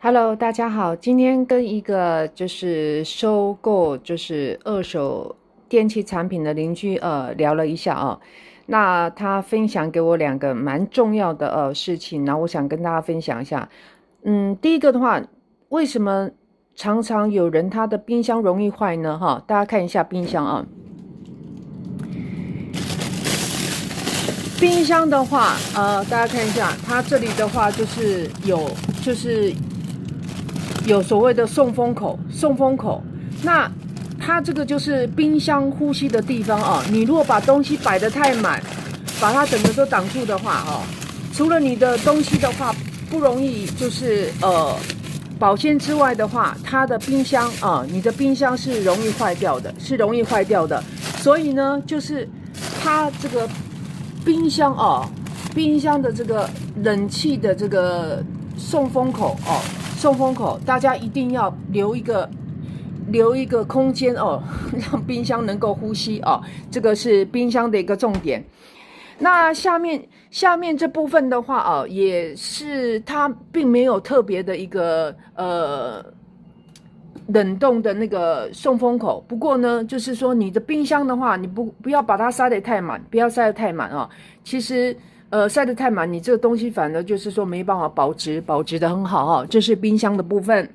Hello，大家好，今天跟一个收购二手电器产品的邻居聊了一下啊，那他分享给我两个蛮重要的事情，然后我想跟大家分享一下。第一个的话，为什么常常有人他的冰箱容易坏呢？哈，大家看一下冰箱啊，冰箱的话，大家看一下，它这里的话就是有所谓的送风口，那它这个就是冰箱呼吸的地方啊。你如果把东西摆得太满，把它整个都挡住的话，除了你的东西的话不容易保鲜之外的话，它的冰箱你的冰箱是容易坏掉的，所以呢，就是它这个冰箱的这个冷气的这个送风口，大家一定要留一个空间让冰箱能够呼吸这个是冰箱的一个重点。那下面这部分的话也是它并没有特别的一个冷冻的那个送风口，不过呢，就是说你的冰箱的话，你不要把它塞得太满，不要塞得太满其实塞得太满，你这个东西反而就是说没办法保值的很好这是冰箱的部分。